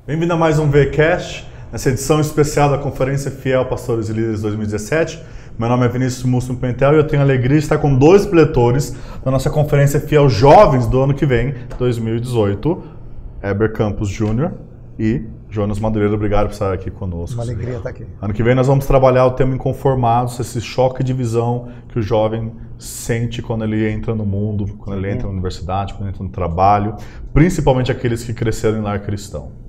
Bem-vindo a mais um VCast, nessa edição especial da Conferência Fiel Pastores e Líderes 2017. Meu nome é Vinícius Múcio Pentel e eu tenho a alegria de estar com dois preletores da nossa Conferência Fiel Jovens do ano que vem, 2018, Heber Campos Jr. e Jonas Madureira. Obrigado por estar aqui conosco. Uma alegria estar aqui. Ano que vem nós vamos trabalhar o tema inconformados, esse choque de visão que o jovem sente quando ele entra no mundo, quando ele entra na universidade, quando ele entra no trabalho, principalmente aqueles que cresceram em lar cristão.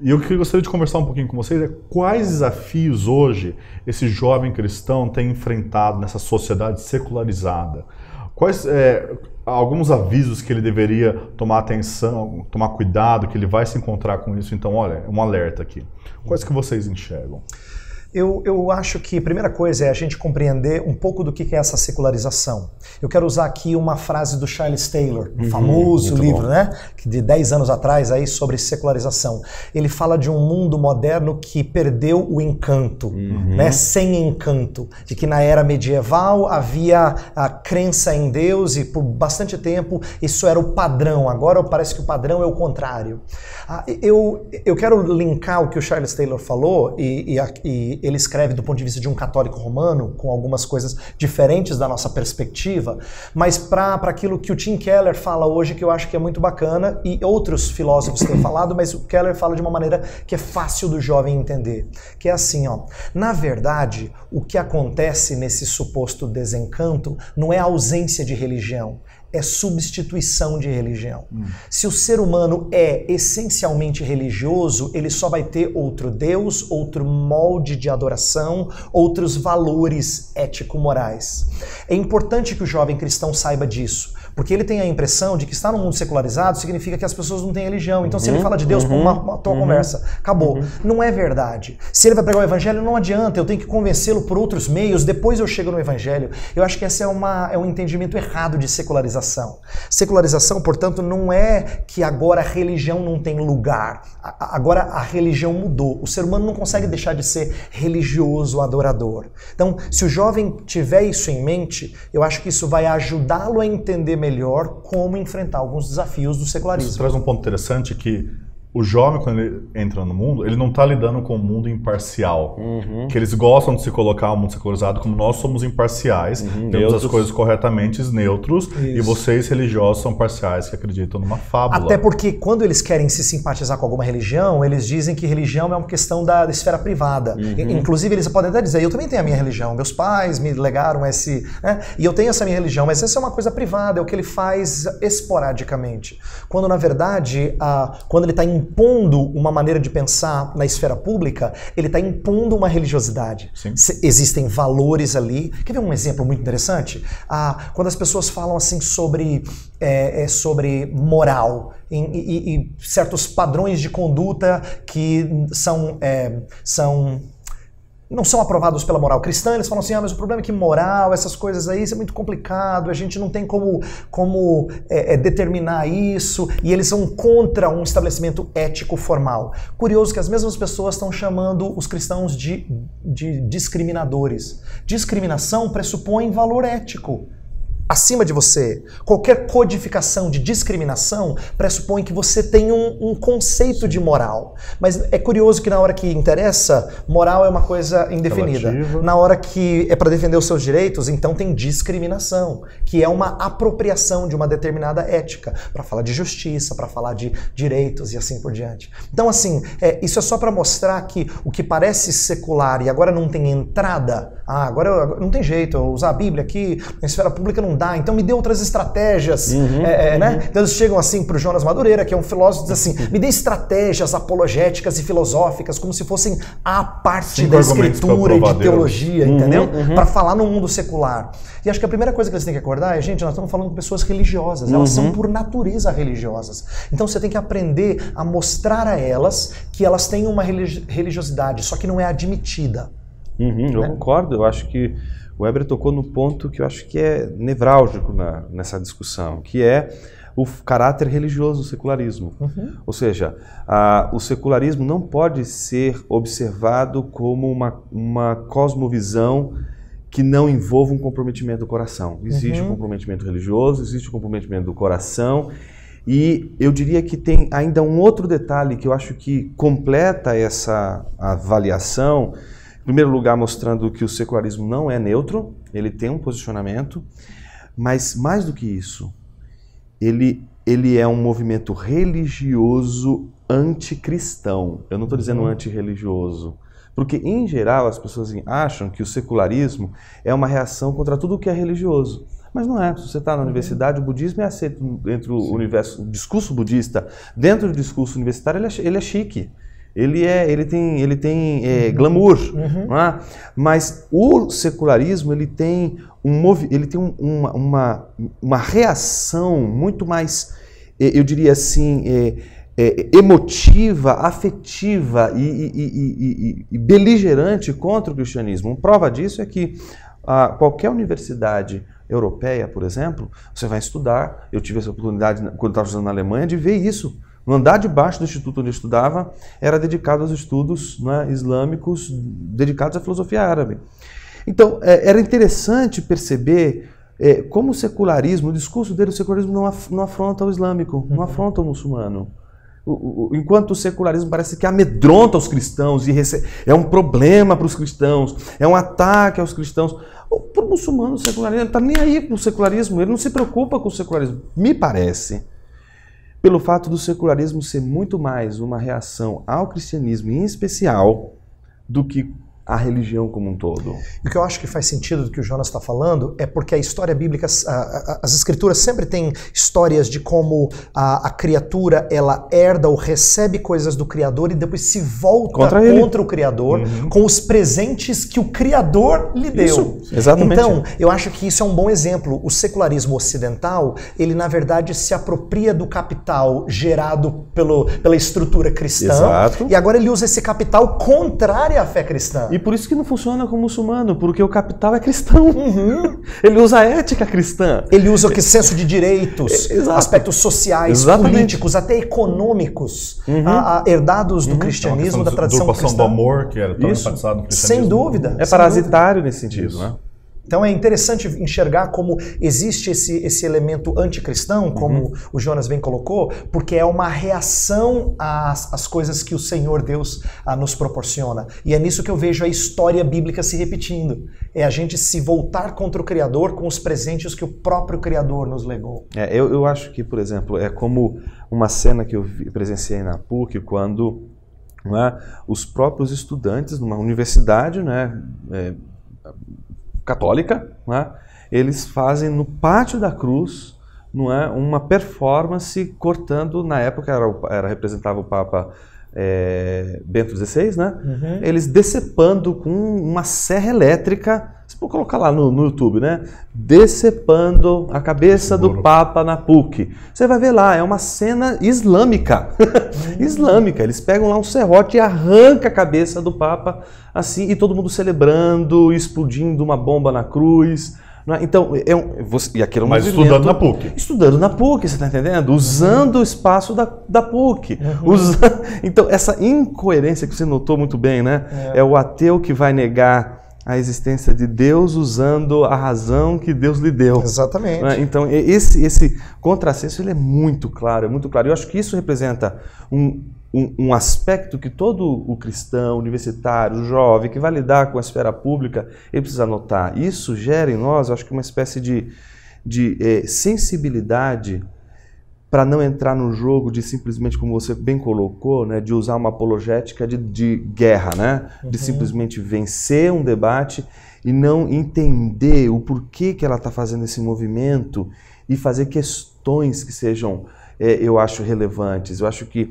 E o que eu gostaria de conversar um pouquinho com vocês é quais desafios hoje esse jovem cristão tem enfrentado nessa sociedade secularizada. Quais alguns avisos que ele deveria tomar atenção, tomar cuidado, que ele vai se encontrar com isso. Então, olha, um alerta aqui. Quais que vocês enxergam? Eu acho que a primeira coisa é a gente compreender um pouco do que é essa secularização. Eu quero usar aqui uma frase do Charles Taylor, um famoso livro, né, de 10 anos atrás, aí, sobre secularização. Ele fala de um mundo moderno que perdeu o encanto, né, sem encanto. De que na era medieval havia a crença em Deus e por bastante tempo isso era o padrão. Agora parece que o padrão é o contrário. Eu quero linkar o que o Charles Taylor falou e ele escreve do ponto de vista de um católico romano, com algumas coisas diferentes da nossa perspectiva, mas para aquilo que o Tim Keller fala hoje, que eu acho que é muito bacana, e outros filósofos têm falado, mas o Keller fala de uma maneira que é fácil do jovem entender, que é assim, ó, na verdade, o que acontece nesse suposto desencanto não é a ausência de religião, é substituição de religião. Se o ser humano é essencialmente religioso, ele só vai ter outro Deus, outro molde de adoração, outros valores ético-morais. É importante que o jovem cristão saiba disso, porque ele tem a impressão de que estar no mundo secularizado significa que as pessoas não têm religião. Então, se ele fala de Deus com uma tua conversa, acabou. Não é verdade. Se ele vai pregar o evangelho, não adianta. Eu tenho que convencê-lo por outros meios, depois eu chego no evangelho. Eu acho que esse é um entendimento errado de secularização. Secularização, portanto, não é que agora a religião não tem lugar. Agora a religião mudou. O ser humano não consegue deixar de ser religioso, adorador. Então, se o jovem tiver isso em mente, eu acho que isso vai ajudá-lo a entender melhor como enfrentar alguns desafios do secularismo. Isso traz um ponto interessante que o jovem, quando ele entra no mundo, ele não está lidando com o mundo imparcial. Que eles gostam de se colocar no mundo secularizado como nós somos imparciais, temos as coisas corretamente neutros, e vocês religiosos são parciais que acreditam numa fábula. Até porque quando eles querem se simpatizar com alguma religião, eles dizem que religião é uma questão da esfera privada. Inclusive, eles podem até dizer, eu também tenho a minha religião, meus pais me legaram esse... Né? E eu tenho essa minha religião, mas essa é uma coisa privada, é o que ele faz esporadicamente. Quando, na verdade, quando ele está impondo uma maneira de pensar na esfera pública, ele está impondo uma religiosidade. Existem valores ali. Quer ver um exemplo muito interessante? Quando as pessoas falam assim sobre moral e certos padrões de conduta que não são aprovados pela moral cristã, eles falam assim, mas o problema é que moral, essas coisas aí, isso é muito complicado, a gente não tem como determinar isso, e eles são contra um estabelecimento ético formal. Curioso que as mesmas pessoas estão chamando os cristãos de discriminadores. Discriminação pressupõe valor ético acima de você. Qualquer codificação de discriminação pressupõe que você tem um conceito de moral. Mas é curioso que na hora que interessa, moral é uma coisa indefinida. Relativa. Na hora que é para defender os seus direitos, então tem discriminação, que é uma apropriação de uma determinada ética, para falar de justiça, para falar de direitos e assim por diante. Então, assim, isso é só para mostrar que o que parece secular e agora não tem entrada, agora não tem jeito, eu usar a Bíblia aqui, na esfera pública não dá, então me dê outras estratégias. Né? Então eles chegam assim para o Jonas Madureira, que é um filósofo, diz assim, me dê estratégias apologéticas e filosóficas, como se fossem a parte da escritura e de teologia, entendeu? Para falar no mundo secular. E acho que a primeira coisa que eles têm que acordar é, gente, nós estamos falando com pessoas religiosas, elas são por natureza religiosas. Então você tem que aprender a mostrar a elas que elas têm uma religiosidade, só que não é admitida. Eu concordo, eu acho que o Heber tocou no ponto que eu acho que é nevrálgico nessa discussão, que é o caráter religioso do secularismo. Ou seja, o secularismo não pode ser observado como uma cosmovisão que não envolva um comprometimento do coração. Existe um comprometimento religioso, existe um comprometimento do coração, E eu diria que tem ainda um outro detalhe que eu acho que completa essa avaliação. Em primeiro lugar, mostrando que o secularismo não é neutro, ele tem um posicionamento, mas mais do que isso, ele é um movimento religioso anticristão. Eu não estou dizendo antirreligioso, porque em geral as pessoas acham que o secularismo é uma reação contra tudo o que é religioso. Mas não é. Se você está na universidade, o budismo é aceito dentro do universo, o discurso budista, dentro do discurso universitário, ele é chique. Ele tem glamour, não é? Mas o secularismo ele tem uma reação muito mais, eu diria assim, emotiva, afetiva e beligerante contra o cristianismo. Uma prova disso é que qualquer universidade europeia, por exemplo, você vai estudar. Eu tive essa oportunidade, quando estava estudando na Alemanha, de ver isso. No andar de baixo do instituto onde eu estudava, era dedicado aos estudos, né, islâmicos, dedicados à filosofia árabe. Então, era interessante perceber como o secularismo, o discurso dele, o secularismo não afronta o islâmico, não afronta o muçulmano. Enquanto o secularismo parece que amedronta os cristãos e é um problema para os cristãos, é um ataque aos cristãos. Para o muçulmano, o secularismo, ele não está nem aí com o secularismo, ele não se preocupa com o secularismo. Me parece, pelo fato do secularismo ser muito mais uma reação ao cristianismo, em especial, do que a religião como um todo. E o que eu acho que faz sentido do que o Jonas está falando é porque a história bíblica, as escrituras sempre têm histórias de como a criatura, ela herda ou recebe coisas do Criador e depois se volta contra o Criador com os presentes que o Criador lhe deu. Isso, exatamente. Então, eu acho que isso é um bom exemplo. O secularismo ocidental, ele na verdade se apropria do capital gerado pela estrutura cristã. Exato. E agora ele usa esse capital contrário à fé cristã. E por isso que não funciona com o muçulmano, porque o capital é cristão. Ele usa a ética cristã. Ele usa o que senso de direitos, aspectos sociais, políticos, até econômicos, herdados do cristianismo, da tradição cristã. Do amor, que era tão enfatizado no cristianismo. Sem dúvida. É parasitário nesse sentido, né? Então é interessante enxergar como existe esse elemento anticristão, como o Jonas bem colocou, porque é uma reação às coisas que o Senhor Deus nos proporciona. E é nisso que eu vejo a história bíblica se repetindo. É a gente se voltar contra o Criador com os presentes que o próprio Criador nos legou. Eu acho que, por exemplo, é como uma cena que eu presenciei na PUC, quando os próprios estudantes, numa universidade, católica, eles fazem no Pátio da Cruz, uma performance cortando, na época representava o Papa Bento XVI, eles decepando com uma serra elétrica, você pode colocar lá no YouTube, decepando a cabeça do Papa na PUC. Você vai ver lá, é uma cena islâmica. Islâmica. Eles pegam lá um serrote e arrancam a cabeça do Papa, assim, e todo mundo celebrando, explodindo uma bomba na cruz. Então, e aquilo é um mas estudando na PUC. Estudando na PUC, você está entendendo? Usando o espaço da PUC. Então, essa incoerência que você notou muito bem, é o ateu que vai negar a existência de Deus usando a razão que Deus lhe deu. Exatamente. Então, esse contrassenso ele é muito claro, Eu acho que isso representa um aspecto que todo o cristão, universitário, o jovem, que vai lidar com a esfera pública, ele precisa notar. Isso gera em nós, acho que uma espécie de sensibilidade para não entrar no jogo de simplesmente, como você bem colocou, de usar uma apologética de guerra, de simplesmente vencer um debate e não entender o porquê que ela está fazendo esse movimento e fazer questões que sejam, eu acho, relevantes. Eu acho que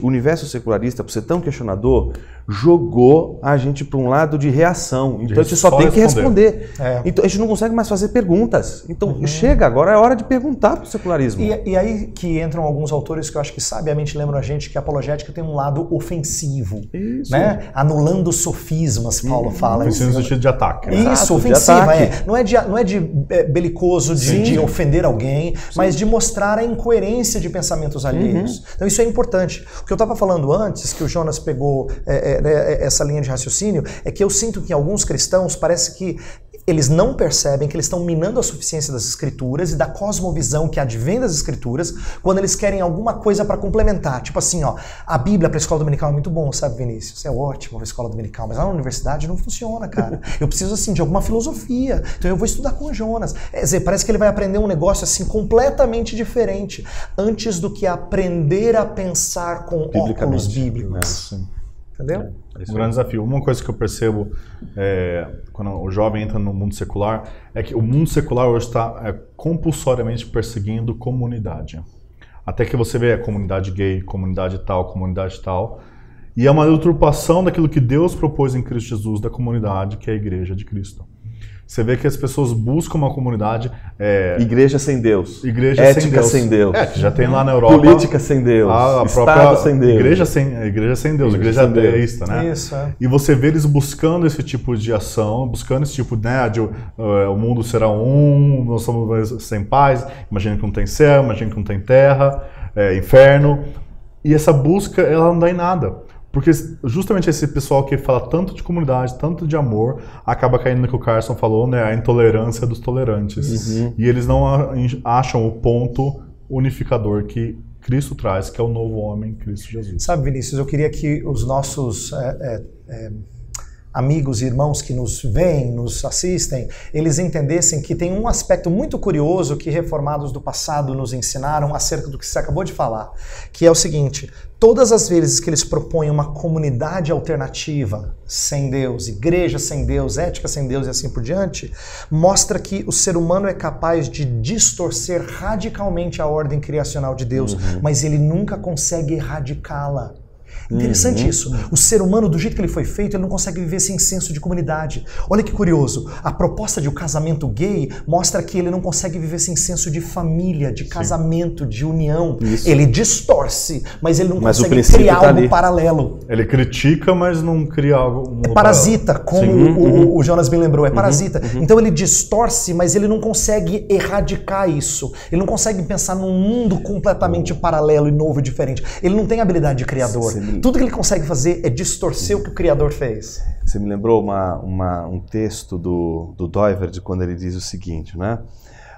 o universo secularista, por ser tão questionador, jogou a gente para um lado de reação. Então a gente só tem que responder. Então a gente não consegue mais fazer perguntas. Então chega, agora é hora de perguntar para o secularismo. E aí que entram alguns autores que eu acho que sabiamente lembram a gente que a apologética tem um lado ofensivo. Isso. Anulando sofismas, Paulo fala. Ofensivo no sentido de ataque. Isso, ofensiva. Não é de belicoso, de ofender alguém, mas de mostrar a incoerência de pensamentos alheios. Então isso é importante. O que eu estava falando antes, que o Jonas pegou essa linha de raciocínio, é que eu sinto que alguns cristãos parece que eles não percebem que eles estão minando a suficiência das Escrituras e da cosmovisão que advém das Escrituras quando eles querem alguma coisa para complementar. Tipo assim, ó, a Bíblia para a escola dominical é muito bom, sabe, Vinícius? É ótimo para a escola dominical, mas lá na universidade não funciona, cara. Eu preciso, assim, de alguma filosofia. Então eu vou estudar com o Jonas. Quer dizer, parece que ele vai aprender um negócio, assim, completamente diferente antes do que aprender a pensar com óculos bíblicos. Entendeu? Um grande desafio. Uma coisa que eu percebo quando o jovem entra no mundo secular é que o mundo secular hoje está compulsoriamente perseguindo comunidade. Até que você vê a comunidade gay, comunidade tal. E é uma deturpação daquilo que Deus propôs em Cristo Jesus da comunidade, que é a Igreja de Cristo. Você vê que as pessoas buscam uma comunidade... igreja sem Deus. Igreja ética sem Deus. Que já tem lá na Europa... Política sem Deus. Estado sem Deus. Igreja sem Deus. Igreja ateísta, né? Isso, E você vê eles buscando esse tipo de ação, buscando esse tipo, né, de o mundo será nós somos sem paz, imagina que não tem céu, imagina que não tem terra, inferno. E essa busca, ela não dá em nada. Porque justamente esse pessoal que fala tanto de comunidade, tanto de amor, acaba caindo no que o Carson falou, né? A intolerância dos tolerantes. E eles não acham o ponto unificador que Cristo traz, que é o novo homem, Cristo Jesus. Sabe, Vinícius, eu queria que os nossos amigos e irmãos que nos veem, nos assistem, eles entendessem que tem um aspecto muito curioso que reformados do passado nos ensinaram acerca do que você acabou de falar, que é o seguinte: todas as vezes que eles propõem uma comunidade alternativa, sem Deus, igreja sem Deus, ética sem Deus e assim por diante, mostra que o ser humano é capaz de distorcer radicalmente a ordem criacional de Deus, mas ele nunca consegue erradicá-la. Interessante isso. O ser humano, do jeito que ele foi feito, ele não consegue viver sem senso de comunidade. Olha que curioso. A proposta de um casamento gay mostra que ele não consegue viver sem senso de família, de casamento, de união. Isso. Ele distorce, mas ele não consegue criar algo paralelo. Ele critica, mas não cria algo... É parasita, como o Jonas me lembrou. É parasita. Então ele distorce, mas ele não consegue erradicar isso. Ele não consegue pensar num mundo completamente paralelo e novo e diferente. Ele não tem habilidade de criador. Tudo que ele consegue fazer é distorcer o que o Criador fez. Você me lembrou um texto do Doiverd, quando ele diz o seguinte, né?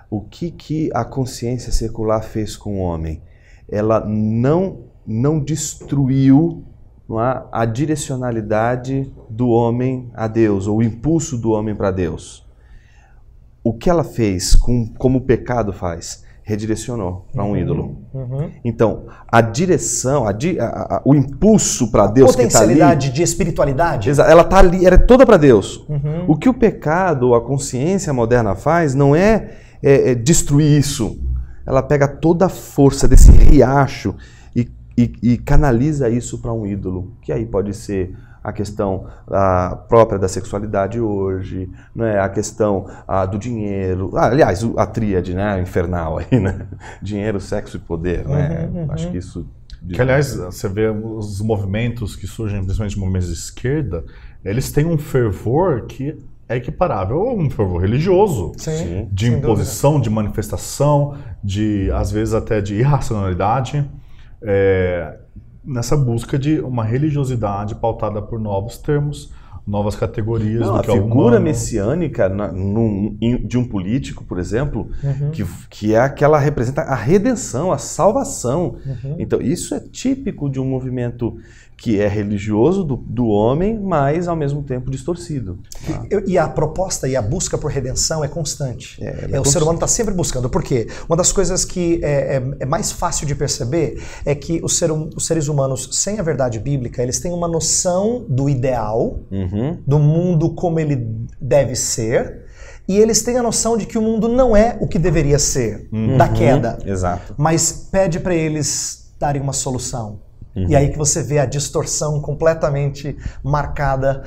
O que a consciência secular fez com o homem? Ela não destruiu, não é, a direcionalidade do homem a Deus, ou o impulso do homem para Deus. O que ela fez, como o pecado faz? Redirecionou para um ídolo. Então, a direção, o impulso para Deus que está ali... Potencialidade de espiritualidade. Ela está ali, ela é toda para Deus. O que o pecado, a consciência moderna faz, não é destruir isso. Ela pega toda a força desse riacho e canaliza isso para um ídolo, que aí pode ser a questão própria da sexualidade hoje, né? A questão do dinheiro, aliás, a tríade, né? Infernal aí, né? Dinheiro, sexo e poder, né? Acho que isso... Que, aliás, você vê os movimentos que surgem, principalmente movimentos de esquerda, eles têm um fervor que é equiparável a um fervor religioso, de imposição, de manifestação, às vezes até de irracionalidade, nessa busca de uma religiosidade pautada por novos termos, novas categorias do que é humano. A figura messiânica de um político, por exemplo, que é aquela representa a redenção, a salvação. Então, isso é típico de um movimento que é religioso do homem, mas ao mesmo tempo distorcido. E a proposta e a busca por redenção é constante. O ser humano está sempre buscando. Por quê? Uma das coisas que é mais fácil de perceber é que os seres humanos, sem a verdade bíblica, eles têm uma noção do ideal, do mundo como ele deve ser, e eles têm a noção de que o mundo não é o que deveria ser, da queda. Exato. Mas pede para eles darem uma solução. E aí que você vê a distorção completamente marcada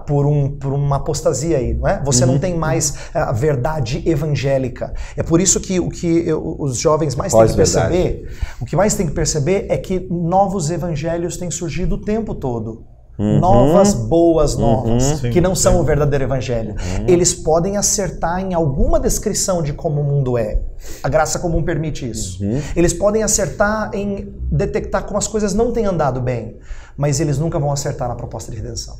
por uma apostasia aí, não é? Você não tem mais a verdade evangélica. É por isso que os jovens mais têm que perceber, o que mais tem que perceber é que novos evangelhos têm surgido o tempo todo. Novas, boas novas, que não são o verdadeiro evangelho. Eles podem acertar em alguma descrição de como o mundo é. A graça comum permite isso. Eles podem acertar em detectar como as coisas não têm andado bem, mas eles nunca vão acertar na proposta de redenção.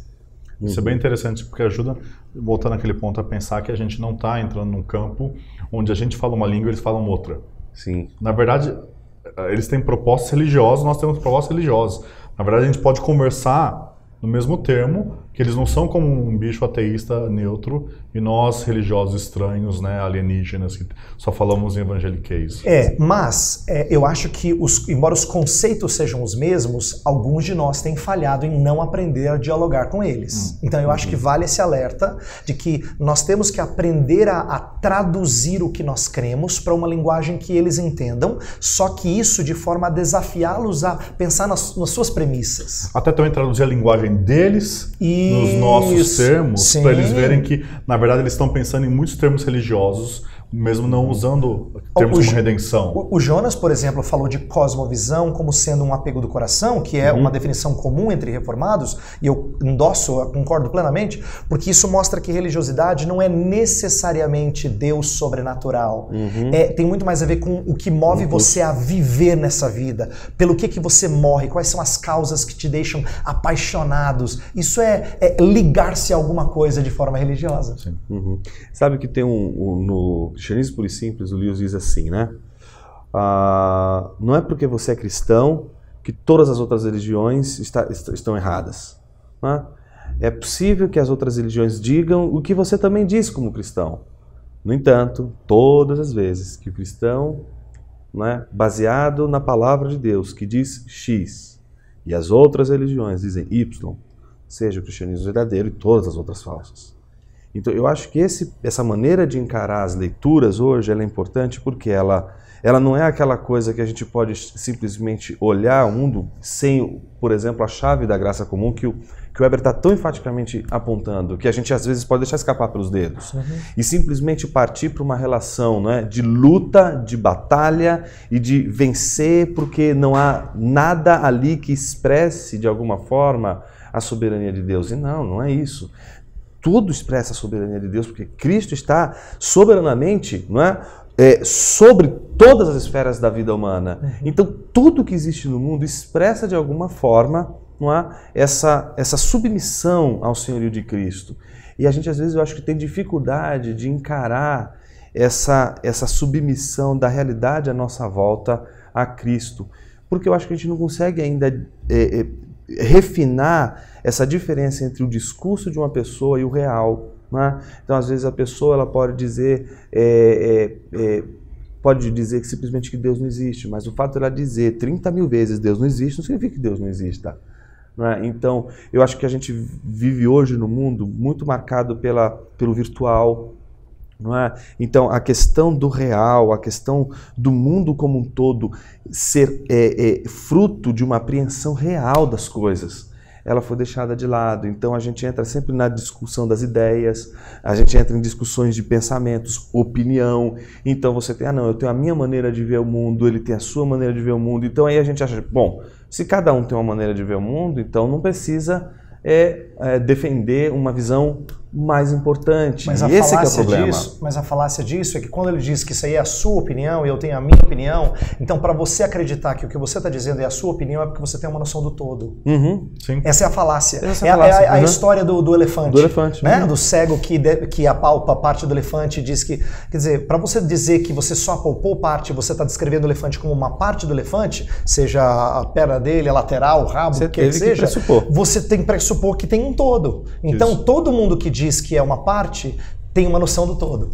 Isso é bem interessante porque ajuda, voltando àquele ponto, a pensar que a gente não está entrando num campo onde a gente fala uma língua e eles falam outra. Sim. Na verdade, eles têm propostas religiosas, nós temos propostas religiosas. Na verdade, a gente pode conversar no mesmo termo, que eles não são como um bicho ateísta neutro e nós, religiosos estranhos, né, alienígenas, que só falamos em evangeliquez. Mas eu acho que, embora os conceitos sejam os mesmos, alguns de nós têm falhado em não aprender a dialogar com eles. Então eu acho que vale esse alerta de que nós temos que aprender a traduzir o que nós cremos para uma linguagem que eles entendam, só que isso de forma a desafiá-los a pensar nas suas premissas. Até também traduzir a linguagem deles nos nossos termos, para eles verem que, na verdade, eles estão pensando em muitos termos religiosos, mesmo não usando termos como redenção. O Jonas, por exemplo, falou de cosmovisão como sendo um apego do coração, que é uma definição comum entre reformados, e eu endosso, eu concordo plenamente, porque isso mostra que religiosidade não é necessariamente Deus sobrenatural. Tem muito mais a ver com o que move você a viver nessa vida, pelo que você morre, quais são as causas que te deixam apaixonados. Isso é ligar-se a alguma coisa de forma religiosa. Sim. Sabe que tem no Cristianismo Puro e Simples, o Lewis diz assim, né? Não é porque você é cristão que todas as outras religiões estão erradas. Né? É possível que as outras religiões digam o que você também diz como cristão. No entanto, todas as vezes que o cristão, né, baseado na palavra de Deus, que diz X, e as outras religiões dizem Y, seja o cristianismo verdadeiro e todas as outras falsas. Então, eu acho que essa maneira de encarar as leituras hoje ela é importante porque ela não é aquela coisa que a gente pode simplesmente olhar o mundo sem, por exemplo, a chave da graça comum que o Weber está tão enfaticamente apontando, que a gente às vezes pode deixar escapar pelos dedos, e simplesmente partir para uma relação, né, de luta, de batalha e de vencer, porque não há nada ali que expresse de alguma forma a soberania de Deus. E não é isso. Tudo expressa a soberania de Deus, porque Cristo está soberanamente, não é, sobre todas as esferas da vida humana. Então, tudo que existe no mundo expressa de alguma forma, não é, essa submissão ao senhorio de Cristo. E a gente, às vezes, eu acho que tem dificuldade de encarar essa submissão da realidade à nossa volta a Cristo, porque eu acho que a gente não consegue ainda refinar essa diferença entre o discurso de uma pessoa e o real. Né? Então, às vezes, a pessoa ela pode dizer que simplesmente que Deus não existe, mas o fato de ela dizer 30 mil vezes Deus não existe, não significa que Deus não exista. Né? Então, eu acho que a gente vive hoje no mundo muito marcado pelo virtual. Não é? Então, a questão do real, a questão do mundo como um todo ser fruto de uma apreensão real das coisas, ela foi deixada de lado. Então, a gente entra sempre na discussão das ideias, a gente entra em discussões de pensamentos, opinião. Então, você tem, eu tenho a minha maneira de ver o mundo, ele tem a sua maneira de ver o mundo. Então, aí a gente acha, bom, se cada um tem uma maneira de ver o mundo, então não precisa defender uma visão mais importante. Mas e esse que é o problema. Mas a falácia disso é que quando ele diz que isso aí é a sua opinião e eu tenho a minha opinião, então para você acreditar que o que você está dizendo é a sua opinião é porque você tem uma noção do todo. Sim. Essa é a falácia. A história do elefante. Do elefante. Né? Do cego que apalpa parte do elefante e diz que... Quer dizer, para você dizer que você só apalpou parte, você está descrevendo o elefante como uma parte do elefante, seja a perna dele, a lateral, o rabo, o que seja, você tem que pressupor que tem um todo. Então, todo mundo que diz que é uma parte tem uma noção do todo.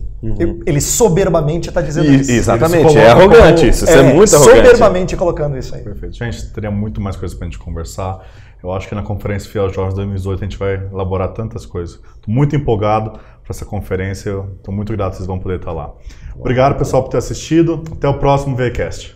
Ele soberbamente está dizendo isso. Exatamente, é arrogante isso. Isso é muito arrogante. Soberbamente colocando isso aí. Perfeito. Gente, teria muito mais coisas para a gente conversar. Eu acho que na Conferência Fiel Jorge 2018 a gente vai elaborar tantas coisas. Estou muito empolgado para essa conferência. Estou muito grato que vocês vão poder estar lá. Obrigado, pessoal, por ter assistido. Até o próximo VCast.